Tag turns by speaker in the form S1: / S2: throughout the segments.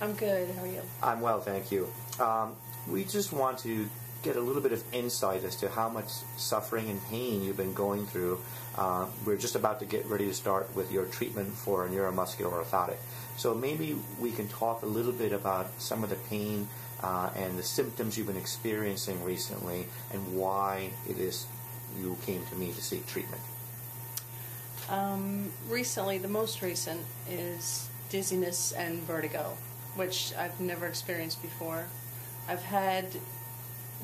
S1: I'm good. How are you?
S2: I'm well, thank you. We just want to get a little bit of insight as to how much suffering and pain you've been going through. We're just about to get ready to start with your treatment for neuromuscular orthotic. So maybe we can talk a little bit about some of the pain and the symptoms you've been experiencing recently and why it is you came to me to seek treatment.
S1: Recently, the most recent is dizziness and vertigo, which I've never experienced before. I've had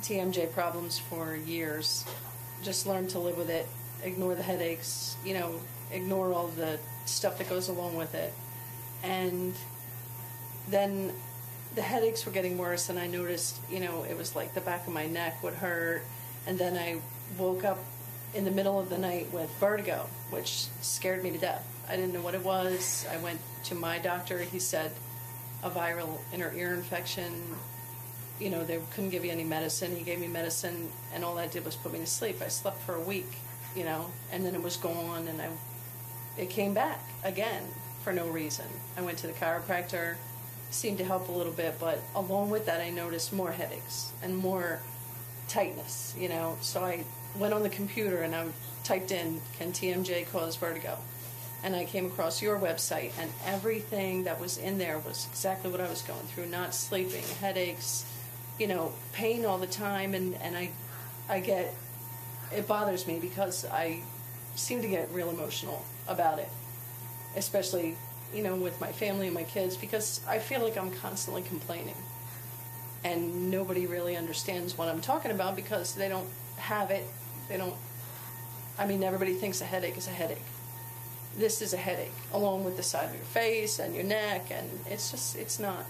S1: TMJ problems for years. Just learned to live with it, ignore the headaches, ignore all the stuff that goes along with it. And then the headaches were getting worse, and I noticed, it was like the back of my neck would hurt, and then I woke up in the middle of the night with vertigo, which scared me to death. I didn't know what it was. I went to my doctor. He said a viral inner ear infection. They couldn't give you any medicine. He gave me medicine, and all that did was put me to sleep. I slept for a week, and then it was gone, and it came back again for no reason. I went to the chiropractor, seemed to help a little bit, but along with that I noticed more headaches and more tightness, So I went on the computer and I typed in, can TMJ cause vertigo? And I came across your website, and everything that was in there was exactly what I was going through. Not sleeping, headaches, pain all the time, and it bothers me because I seem to get real emotional about it, especially, with my family and my kids, because I feel like I'm constantly complaining. And nobody really understands what I'm talking about because they don't have it. Everybody thinks a headache is a headache. This is a headache, along with the side of your face and your neck, and it's not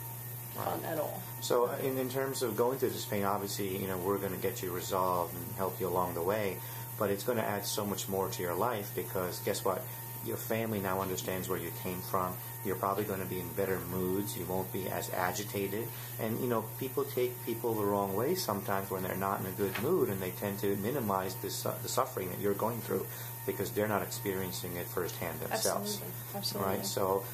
S1: fun at all.
S2: So in terms of going through this pain, obviously, we're going to get you resolved and help you along the way, but it's going to add so much more to your life because guess what? Your family now understands where you came from. You're probably going to be in better moods. You won't be as agitated. And, people take people the wrong way sometimes when they're not in a good mood, and they tend to minimize the suffering that you're going through because they're not experiencing it firsthand themselves.
S1: Absolutely.
S2: Right? So,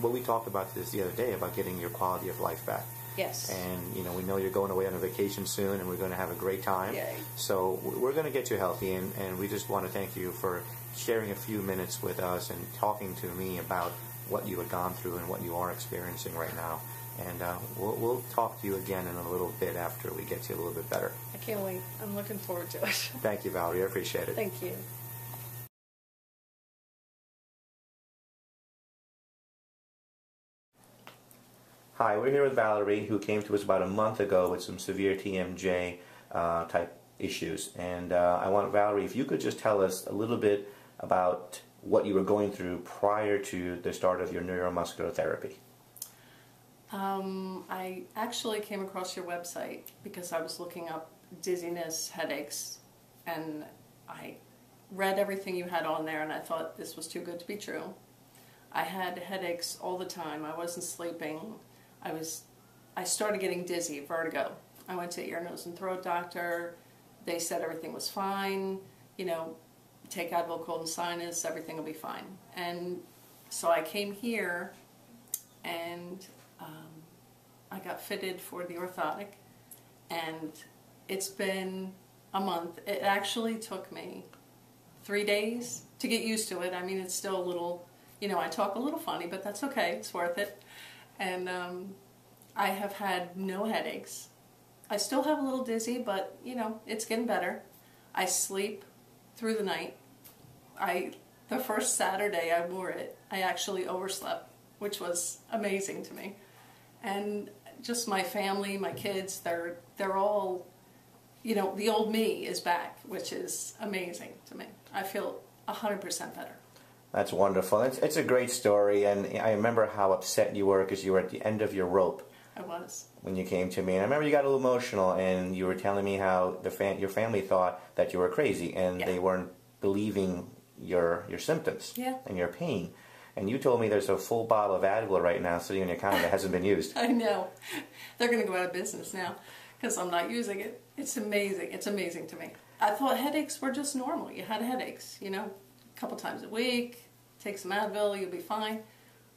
S2: what we talked about this the other day about getting your quality of life back.
S1: Yes.
S2: And, we know you're going away on a vacation soon, and we're going to have a great time.
S1: Yay.
S2: So we're going to get you healthy, and we just want to thank you for sharing a few minutes with us and talking to me about what you had gone through and what you are experiencing right now. And we'll talk to you again in a little bit after we get you a little bit better.
S1: I can't wait. I'm looking forward to it.
S2: Thank you, Valerie. I appreciate it.
S1: Thank you.
S2: Hi, we're here with Valerie, who came to us about a month ago with some severe TMJ type issues. And I want Valerie, if you could just tell us a little bit about what you were going through prior to the start of your neuromuscular therapy.
S1: I actually came across your website because I was looking up dizziness, headaches, and I read everything you had on there, and I thought this was too good to be true. I had headaches all the time. I wasn't sleeping. I started getting dizzy, vertigo. I went to ear, nose, and throat doctor. They said everything was fine. Take Advil, cold and sinus, everything will be fine. And so I came here, and I got fitted for the orthotic, and it's been a month. It actually took me 3 days to get used to it. It's still a little, I talk a little funny, but that's okay. It's worth it. And I have had no headaches. I still have a little dizzy, but, it's getting better. I sleep through the night. The first Saturday I wore it, I actually overslept, which was amazing to me. And just my family, my kids, they're all, the old me is back, which is amazing to me. I feel 100% better.
S2: That's wonderful. It's a great story, and I remember how upset you were because you were at the end of your rope
S1: I was.
S2: When you came to me, and I remember you got a little emotional, and you were telling me how your family thought that you were crazy, and they weren't believing your symptoms and your pain. And you told me there's a full bottle of Advil right now sitting on your counter that hasn't been used.
S1: I know. They're going to go out of business now because I'm not using it. It's amazing. It's amazing to me. I thought headaches were just normal. You had headaches, you know, a couple times a week, take some Advil, you'll be fine.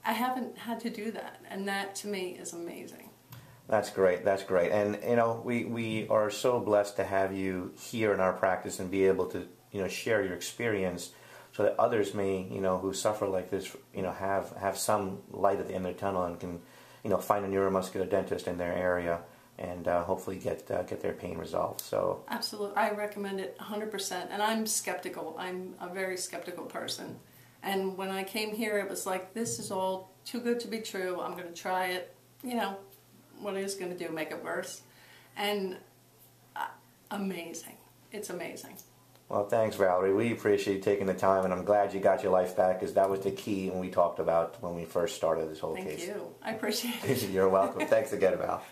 S1: I haven't had to do that, and that to me is amazing.
S2: That's great. That's great. And, you know, we are so blessed to have you here in our practice and be able to, you know, share your experience so that others may, you know, who suffer like this, you know, have some light at the end of the tunnel and can, you know, find a neuromuscular dentist in their area and hopefully get their pain resolved. So
S1: absolutely, I recommend it 100%. And I'm skeptical. I'm a very skeptical person. And when I came here, it was like, this is all too good to be true. I'm going to try it. You know, what it is going to do, make it worse. And amazing. It's amazing.
S2: Well, thanks, Valerie. We appreciate you taking the time, and I'm glad you got your life back, because that was the key when we talked about when we first started this whole case.
S1: Thank you. I appreciate it.
S2: You're welcome. Thanks again, Val.